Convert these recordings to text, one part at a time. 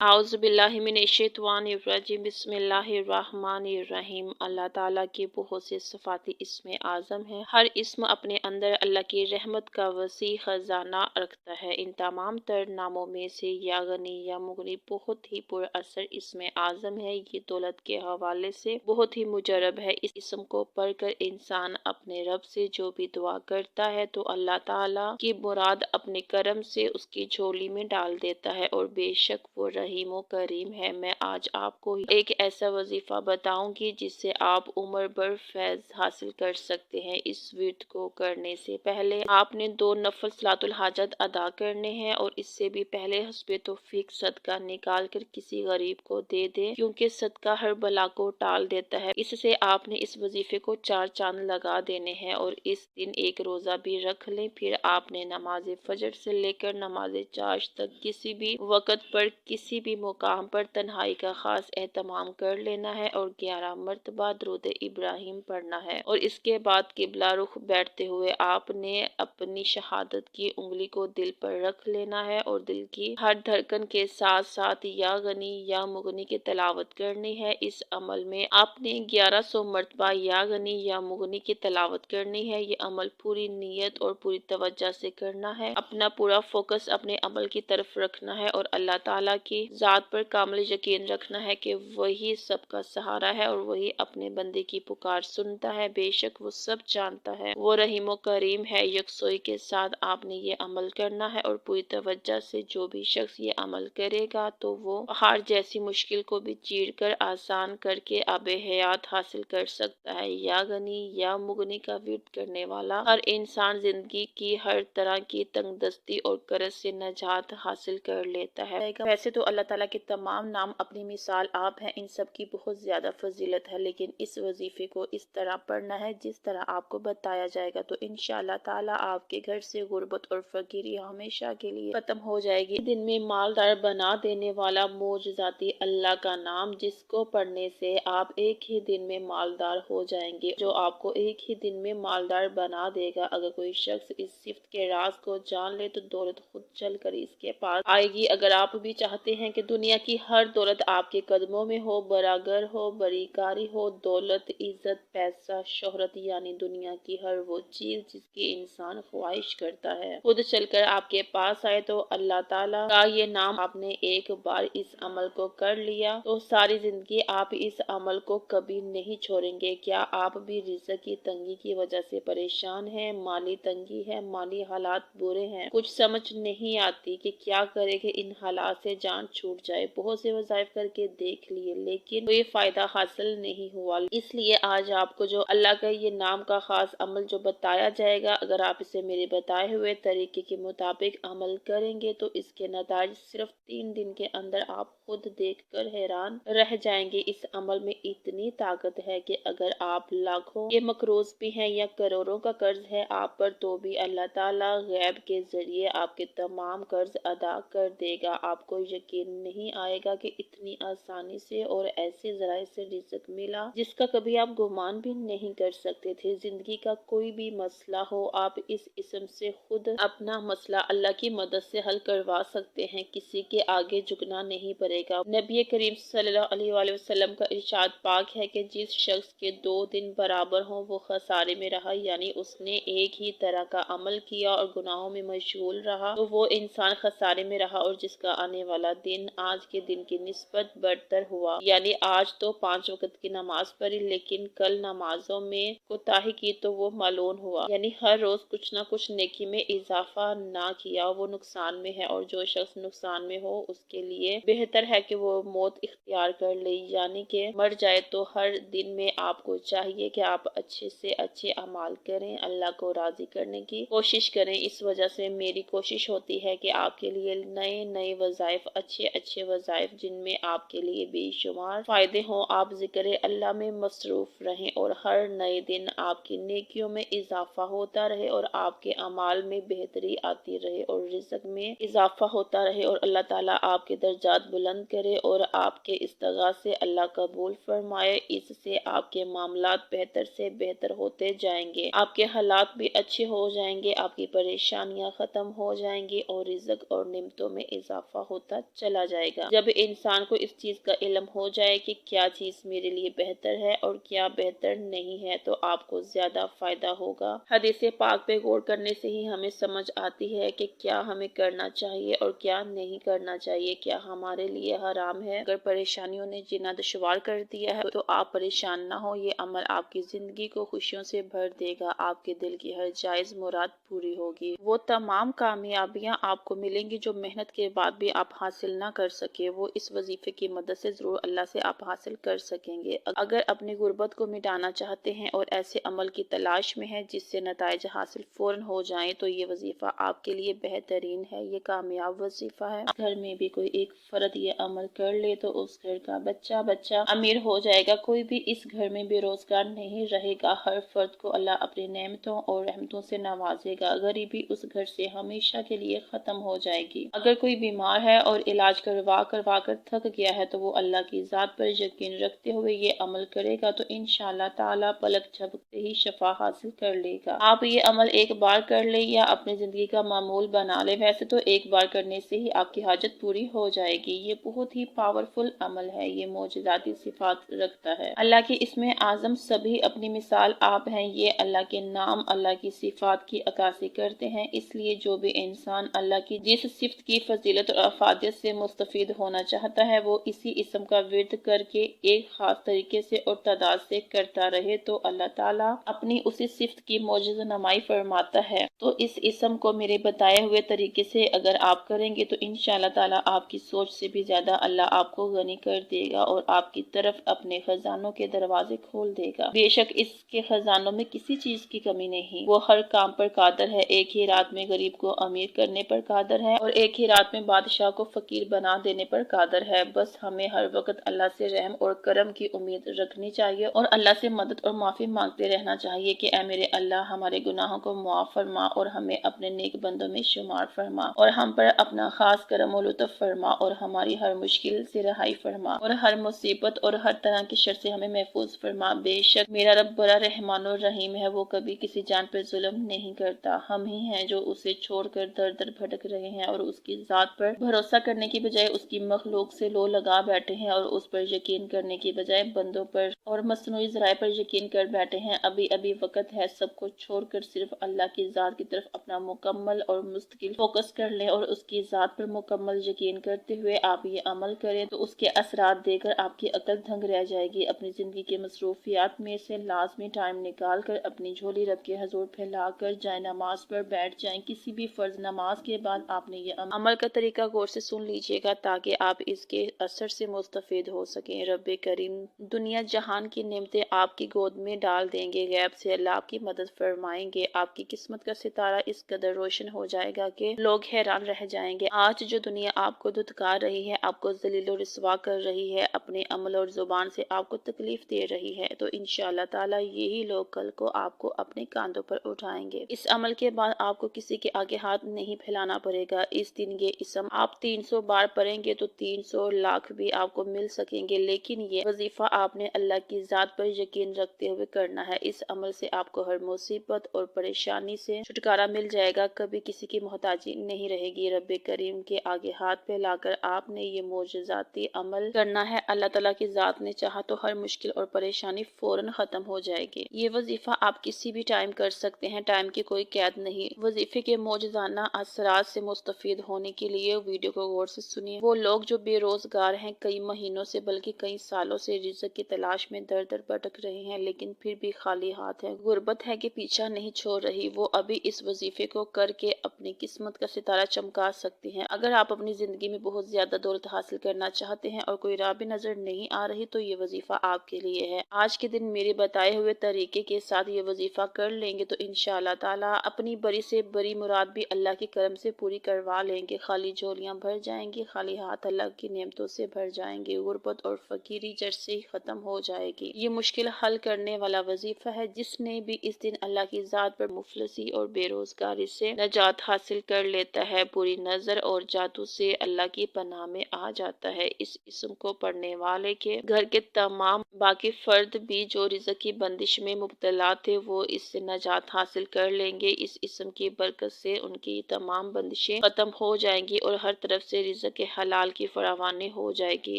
आउज़ुबिल्लाहिमिनश्शैतानिर्रजीम बिस्मिल्लाहिर्रहमानिर्रहीम। अल्लाह ताला की बहुत से सिफ़ात इसमें आज़म है। हर इस्म अपने अंदर अल्लाह की रहमत का वसी ख़जाना रखता है। इन तमाम तर नामों में से या गनी या मुगनी बहुत ही पुरअसर इसमें आज़म है। ये दौलत के हवाले से बहुत ही मुजरब है। इस इस्म को पढ़कर इंसान अपने रब से जो भी दुआ करता है तो अल्लाह ताला की मुराद अपने करम से उसकी झोली में डाल देता है और बेशक वो रहीम व करीम है। मैं आज आपको एक ऐसा वजीफा बताऊंगी जिससे आप उम्र भर फैज हासिल कर सकते हैं। इस विर्द को करने से पहले आपने 2 नफल सलातुल हाजत अदा करने हैं और इससे भी पहले हस्बे तौफीक सदका निकाल कर किसी गरीब को दे दें, क्योंकि सदका हर बला को टाल देता है। इससे आपने इस वजीफे को 4 चांद लगा देने हैं और इस दिन एक रोजा भी रख लें। फिर आपने नमाज फजर से लेकर नमाज चाश तक किसी भी वक़्त पर किसी भी मुकाम पर तन्हाई का खास एहतमाम कर लेना है और 11 मरतबा दुरूद इब्राहिम पढ़ना है और इसके बाद किबला रुख बैठते हुए आपने अपनी शहादत की उंगली को दिल पर रख लेना है और दिल की हर धड़कन के साथ साथ या गनी या मुगनी की तलावत करनी है। इस अमल में आपने 1100 मरतबा या गनी या मुगनी की तलावत करनी है। ये अमल पूरी नीयत और पूरी तवज्जो से करना है। अपना पूरा फोकस अपने अमल की तरफ रखना है और अल्लाह ताला की ज़ात पर कामिल यकीन रखना है कि वही सबका सहारा है और वही अपने बंदे की पुकार सुनता है। बेशक वो सब जानता है, वो रहीम व करीम है। यकसोई के साथ आपने ये अमल करना है और पूरी तवज्जो से जो भी शख्स ये अमल करेगा तो वो पहाड़ जैसी मुश्किल को भी चीर कर आसान करके आबे हयात हासिल कर सकता है। या गनी या मुगनी का विर्द करने वाला हर इंसान जिंदगी की हर तरह की तंगदस्ती और कर्ज से नजात हासिल कर लेता है। वैसे तो अल्लाह ताला के तमाम नाम अपनी मिसाल आप हैं, इन सब की बहुत ज्यादा फजीलत है, लेकिन इस वजीफे को इस तरह पढ़ना है जिस तरह आपको बताया जाएगा तो इंशाअल्लाह ताला आपके घर से गुर्बत और फकीरी हमेशा के लिए खत्म हो जाएगी। दिन में मालदार बना देने वाला मोजजाती अल्लाह का नाम जिसको पढ़ने से आप एक ही दिन में मालदार हो जाएंगे, जो आपको एक ही दिन में मालदार बना देगा। अगर कोई शख्स इस सिफ्त के राज को जान ले तो दौलत खुद चल कर इसके पास आएगी। अगर आप भी चाहते हैं कि दुनिया की हर दौलत आपके कदमों में हो, बरागर हो, बरीकारी हो, दौलत, इज्जत, पैसा, शोहरत यानी दुनिया की हर वो चीज जिसकी इंसान ख्वाहिश करता है खुद चलकर आपके पास आए, तो अल्लाह ताला का ये नाम आपने एक बार इस अमल को कर लिया तो सारी जिंदगी आप इस अमल को कभी नहीं छोड़ेंगे। क्या आप भी रिज़्क की तंगी की वजह से परेशान हैं? माली तंगी है, माली हालात बुरे हैं, कुछ समझ नहीं आती कि क्या करे कि इन हालात से जान छूट जाए। बहुत से वज़ाइफ करके देख लिए लेकिन कोई फायदा हासिल नहीं हुआ। इसलिए आज आपको जो अल्लाह का ये नाम का खास अमल जो बताया जाएगा, अगर आप इसे मेरे बताए हुए तरीके के मुताबिक अमल करेंगे तो इसके नतीजे सिर्फ 3 दिन के अंदर आप खुद देखकर हैरान रह जाएंगे। इस अमल में इतनी ताकत है कि अगर आप लाखों के मकरूज भी हैं या करोड़ों का कर्ज है आप पर तो भी अल्लाह ताला गैब के जरिए आपके तमाम कर्ज अदा कर देगा। आपको यकीन नहीं आएगा कि इतनी आसानी से और ऐसे जराए से रिज़्क मिला जिसका कभी आप गुमान भी नहीं कर सकते थे। जिंदगी का कोई भी मसला हो आप इस इस्म से खुद अपना मसला अल्लाह की मदद से हल करवा सकते हैं। किसी के आगे झुकना नहीं पड़ेगा। नबी करीम सल्लल्लाहु अलैहि वसल्लम का इरशाद पाक है कि जिस शख्स के 2 दिन बराबर हों वो खसारे में रहा, यानी उसने एक ही तरह का अमल किया और गुनाहों में मशगूल रहा तो वो इंसान खसारे में रहा और जिसका आने वाला दिन आज के दिन की निस्बत बढ़तर हुआ, यानी आज तो 5 वक्त की नमाज पढ़ी लेकिन कल नमाजों में कोताही की तो वो मालून हुआ, यानी हर रोज कुछ न कुछ नेकी में इजाफा ना किया वो नुकसान में है। और जो शख्स नुकसान में हो उसके लिए बेहतर है कि वो मौत इख्तियार कर ले, यानी कि मर जाए। तो हर दिन में आपको चाहिए कि आप अच्छे से अच्छे अमाल करें, अल्लाह को राजी करने की कोशिश करें। इस वजह से मेरी कोशिश होती है कि आपके लिए नए नए वज़ाइफ, अच्छे अच्छे वज़ाइफ जिनमें आपके लिए बेशुमार फायदे हों, आप जिक्र अल्लाह में मसरूफ रहें और हर नए दिन आपकी नेकियों में इजाफा होता रहे और आपके अमाल में बेहतरी आती रहे और रिज़्क में इजाफा होता रहे और अल्लाह ताला आपके दर्जात बुलंद करे और आपके इस्तग़ाथ से अल्लाह कबूल फरमाए। इससे आपके मामलात बेहतर से बेहतर होते जाएंगे, आपके हालात भी अच्छे हो जाएंगे, आपकी परेशानियां खत्म हो जाएंगी और रिज़्क और निमतों में इजाफा होता चला चला जाएगा। जब इंसान को इस चीज का इल्म हो जाए कि क्या चीज मेरे लिए बेहतर है और क्या बेहतर नहीं है, तो आपको ज्यादा फायदा होगा। हदीस पाक पे गौर करने से ही हमें समझ आती है कि क्या हमें करना चाहिए और क्या नहीं करना चाहिए, क्या हमारे लिए हराम है। अगर परेशानियों ने जीना दुश्वार कर दिया है तो आप परेशान ना हो, ये अमल आपकी जिंदगी को खुशियों से भर देगा, आपके दिल की हर जायज मुराद पूरी होगी। वो तमाम कामयाबियां आपको मिलेंगी जो मेहनत के बाद भी आप हासिल ना कर सके, वो इस वजीफे की मदद से जरूर अल्लाह से आप हासिल कर सकेंगे। अगर अपनी गुर्बत को मिटाना चाहते हैं और ऐसे अमल की तलाश में है जिससे नताइज हासिल फौरन हो जाएं, तो ये वजीफा आपके लिए बेहतरीन है, ये कामयाब वजीफा है। घर में भी कोई एक फर्द ये अमल कर ले तो उस घर का बच्चा बच्चा अमीर हो जाएगा। कोई भी इस घर में बेरोजगार नहीं रहेगा। हर फर्द को अल्लाह अपनी नेमतों और रहमतों से नवाजेगा। गरीबी उस घर से हमेशा के लिए खत्म हो जाएगी। अगर कोई बीमार है और इलाज करवा करवा कर थक गया है तो वो अल्लाह की जात पर यकीन रखते हुए ये अमल करेगा तो इंशाअल्लाह ताला पलक झपकते ही शफा हासिल कर लेगा। आप ये अमल एक बार कर ले या अपनी जिंदगी का मामूल बना ले। वैसे तो एक बार करने से ही आपकी हाजत पूरी हो जाएगी। ये बहुत ही पावरफुल अमल है, ये मौजज़ाती सिफात रखता है। अल्लाह की इसमें आजम सभी अपनी मिसाल आप हैं। ये अल्लाह के नाम, अल्लाह की सिफात की अक्कासी करते हैं। इसलिए जो भी इंसान अल्लाह की जिस सिफत की फजीलत और अफादियत से मुस्तफीद होना चाहता है वो इसी इसम का विर्द करके एक खास तरीके से और तादाद से करता रहे तो अल्लाह ताला अपनी उसी सिफत की मौजज़ नमाई फरमाता है। तो इस इसम को मेरे बताए हुए तरीके से अगर आप करेंगे तो इंशाअल्लाह ताला आपकी सोच से भी ज्यादा अल्लाह आपको गनी कर देगा और आपकी तरफ अपने खजानों के दरवाजे खोल देगा। बेशक इसके खजानों में किसी चीज की कमी नहीं, वो हर काम पर कादर है। एक ही रात में गरीब को अमीर करने पर कादर है और एक ही रात में बादशाह को फकीर बना देने पर कादर है। बस हमें हर वक्त अल्लाह से रहम और करम की उम्मीद रखनी चाहिए और अल्लाह से मदद और माफी मांगते रहना चाहिए कि ऐ मेरे अल्लाह हमारे गुनाहों को मुआफ फरमा और हमें अपने नेक बंदों में शुमार फरमा और हम पर अपना खास करम और लुत्फ फरमा और हमारी हर मुश्किल से रहाई फरमा और हर मुसीबत और हर तरह की शर से हमें महफूज फरमा। बेशक मेरा रब बड़ा रहमान और रहीम है, वो कभी किसी जान पर जुल्म नहीं करता। हम ही हैं जो उसे छोड़कर दर दर भटक रहे हैं और उसकी जात पर भरोसा करने की बजाय उसकी मखलूक से लो लगा बैठे हैं और उस पर यकीन करने की बजाय बंदों पर और मसनूई ज़राए पर यकीन कर बैठे हैं। अभी अभी वक्त है सब कुछ छोड़कर सिर्फ अल्लाह की जात की तरफ अपना मुकम्मल और मुस्तकिल फोकस कर लें और उसकी जात पर मुकम्मल यकीन करते हुए आप ये अमल करें तो उसके असरात देकर आपकी अकल दंग रह जाएगी। अपनी जिंदगी के मसरूफियात में से लाजमी टाइम निकाल कर अपनी झोली रब के हजूर फैलाकर जाए नमाज पर बैठ जाएं। किसी भी फर्ज नमाज के बाद आपने ये अमल का तरीका गौर से सुन लीजिएगा ताकि आप इसके असर से मुस्तफीद हो सकें। रब करीम दुनिया जहान की नेमतें आपकी गोद में डाल देंगे। गैब से अल्लाह आपकी मदद फरमाएंगे। आपकी किस्मत का सितारा इस कदर रोशन हो जाएगा कि लोग हैरान रह जाएंगे। आज जो दुनिया आपको धुतकार रही है, आपको जलील और रिस्वा कर रही है, अपने अमल और जुबान से आपको तकलीफ दे रही है, तो इंशाअल्लाह ताला यही लोग कल को आपको अपने कांधों पर उठाएंगे। इस अमल के बाद आपको किसी के आगे हाथ नहीं फैलाना पड़ेगा। इस दिन ये इसम आप 300 बार पढ़ेंगे तो 300 लाख भी आपको मिल सकेंगे। लेकिन ये वजीफा आपने अल्लाह की जात पर यकीन रखते हुए करना है। इस अमल से आपको हर मुसीबत और परेशानी से छुटकारा मिल जाएगा। कभी किसी की मोहताजी नहीं रहेगी। रब करीम के आगे हाथ फैलाकर आपने ये मोजज़ाती अमल करना है। अल्लाह ताला की जात ने चाहा तो हर मुश्किल और परेशानी फौरन खत्म हो जाएगी। ये वजीफा आप किसी भी टाइम कर सकते हैं, टाइम की कोई कैद नहीं। वजीफे के मौजज़ाना असरात से मुस्तफीद होने के लिए वीडियो को गौर से सुनिए। वो लोग जो बेरोजगार हैं, कई महीनों से बल्कि कई सालों से रिज़्क़ की तलाश में दर दर भटक रहे हैं लेकिन फिर भी खाली हाथ हैं। गुर्बत है कि पीछा नहीं छोड़ रही। वो अभी इस वजीफे को करके अपनी किस्मत का सितारा चमका सकती हैं। अगर आप अपनी जिंदगी में बहुत ज्यादा दौलत हासिल करना चाहते हैं और कोई राह भी नजर नहीं आ रही तो ये वजीफा आपके लिए है। आज के दिन मेरे बताए हुए तरीके के साथ ये वजीफा कर लेंगे तो इंशाअल्लाह ताला अपनी बड़ी से बड़ी मुराद भी अल्लाह के करम से पूरी करवा लेंगे। खाली झोलियां भर जाएंगी, खाली हाथ अल्लाह की नेमतों से भर जाएंगे। गुर्बत और फकीरी जड़ से ही खत्म हो जाएगी। ये मुश्किल हल करने वाला वजीफा है। जिसने भी इस दिन अल्लाह की जात पर मुफलसी और बेरोजगारी से नजात हासिल कर लेता है, बुरी नजर और जादू से अल्लाह की पनाह में आ जाता है। इस इसम को पढ़ने वाले के घर के तमाम बाकी फर्द भी जो रिज़्क़ की बंदिश में मुब्तला थे वो इससे नजात हासिल कर लेंगे। इस इसम की बरकत से उनकी तमाम बंदिशें खत्म हो जाएंगी और हर तरफ से رزق حلال کی فراوانی ہو جائے گی۔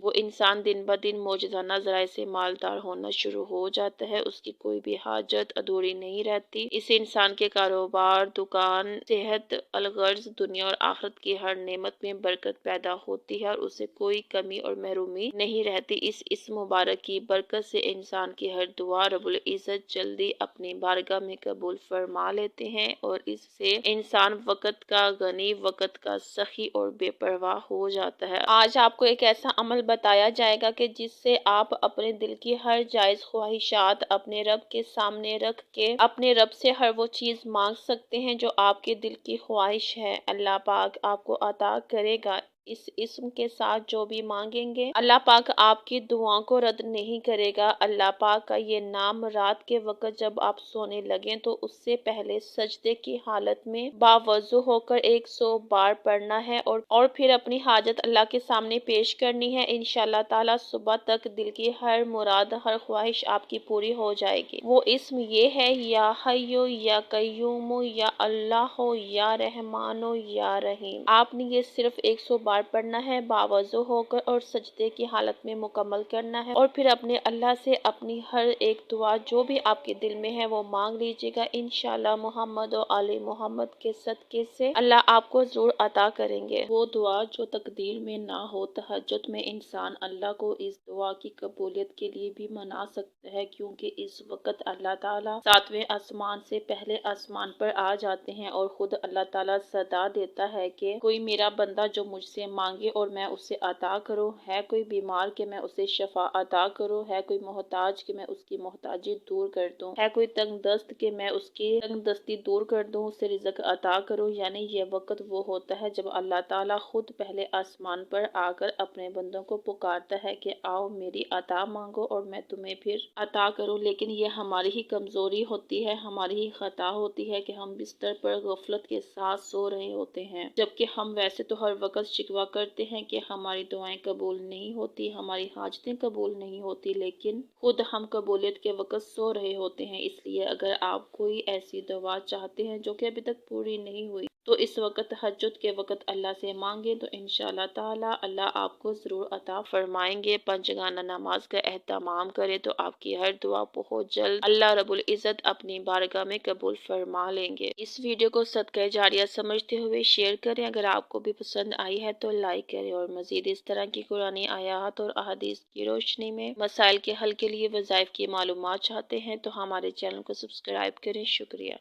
وہ انسان دن بہ دن موجزانہ ذرائع سے مالدار ہونا شروع ہو جاتا ہے، اس کی کوئی بھی حاجت ادھوری نہیں رہتی۔ اس انسان کے کاروبار، دکان، صحت، الغرض، دنیا اور آخرت کی ہر نعمت میں برکت پیدا ہوتی ہے اور اسے کوئی کمی اور محرومی نہیں رہتی۔ اس اسم مبارک کی برکت سے انسان کی ہر دعا رب العزت جلدی اپنی بارگاہ میں قبول فرما لیتے ہیں اور اس سے انسان وقت کا غنی، وقت کا سخی اور بے پرواہ ہو جاتا ہے۔ آج آپ کو ایک ایسا عمل بتایا جائے گا کہ جس سے آپ اپنے دل کی ہر جائز خواہشات اپنے رب کے سامنے رکھ کے اپنے رب سے ہر وہ چیز مانگ سکتے ہیں جو آپ کے دل کی خواہش ہے۔ اللہ پاک آپ کو عطا کرے گا۔ اس اسم کے ساتھ جو بھی مانگیں گے اللہ پاک آپ کی دعاؤں کو رد نہیں کرے گا۔ اللہ پاک کا یہ نام رات کے وقت جب آپ سونے لگیں تو اس سے پہلے سجدے کی حالت میں باوضو ہو کر 100 بار پڑھنا ہے اور پھر اپنی حاجت اللہ کے سامنے پیش کرنی ہے۔ انشاءاللہ تعالی صبح تک دل کی ہر مراد، ہر خواہش آپ کی پوری ہو جائے گی۔ وہ اسم یہ ہے یا حیو یا قیوم یا اللہ یا رحمان یا رحیم۔ آپ نے یہ صرف 100 بار پڑھنا ہے، باوضو ہو کر اور سجدے کی حالت میں مکمل کرنا ہے اور پھر اپنے اللہ سے اپنی ہر ایک دعا جو بھی آپ کے دل میں ہے وہ مانگ لیجیے گا۔ انشاءاللہ محمد و آل محمد کے صدقے سے اللہ آپ کو ضرور عطا کریں گے وہ دعا جو تقدیر میں نہ ہو۔ تہجد میں انسان اللہ کو اس دعا کی قبولیت کے لیے بھی منا سکتا ہے، کیونکہ اس وقت اللہ تعالیٰ 7ویں آسمان سے پہلے آسمان پر آ جاتے ہیں اور خود اللہ تعالیٰ صدا دیتا ہے کہ کوئی میرا بندہ جو مجھ سے مانگے اور میں اسے عطا کروں، ہے کوئی بیمار کہ میں اسے شفا عطا کروں، ہے کوئی محتاج کہ میں اس کی محتاجی دور کر دوں، ہے کوئی تنگ دست کہ میں اس کی تنگ دستی دور کر دوں، اسے رزق عطا کروں۔ یعنی یہ وقت وہ ہوتا ہے جب اللہ تعالیٰ خود پہلے آسمان پر آ کر اپنے بندوں کو پکارتا ہے کہ آؤ میری عطا مانگو اور میں تمہیں پھر عطا کروں۔ لیکن یہ ہماری ہی کمزوری ہوتی ہے، ہماری ہی خطا ہوتی ہے کہ ہم بستر پر غفلت کے ساتھ سو رہے ہوتے ہیں، جبکہ ہم ویسے تو ہر وقت شکوہ کرتے ہیں کہ ہماری دعائیں قبول نہیں ہوتی، ہماری حاجتیں قبول نہیں ہوتی، لیکن خود ہم قبولیت کے وقت سو رہے ہوتے ہیں۔ اس لیے اگر آپ کوئی ایسی دعا چاہتے ہیں جو کہ ابھی تک پوری نہیں ہوئی تو اس وقت تہجد کے وقت اللہ سے مانگیں تو انشاءاللہ تعالی اللہ آپ کو ضرور عطا فرمائیں گے۔ پنجگانہ نماز کا اہتمام کریں تو آپ کی ہر دعا بہت جلد اللہ رب العزت اپنی بارگاہ میں قبول فرما لیں گے۔ اس ویڈیو کو صدقہ جاریہ سمجھتے ہوئے شیئر کریں۔ اگر آپ کو بھی پسند آئی ہے تو لائک کریں اور مزید اس طرح کی قرآنی آیات اور احادیث کی روشنی میں مسائل کے حل کے لیے وظائف کی معلومات چاہتے ہیں تو ہمارے چینل کو سبسکرائب کریں۔ شکریہ۔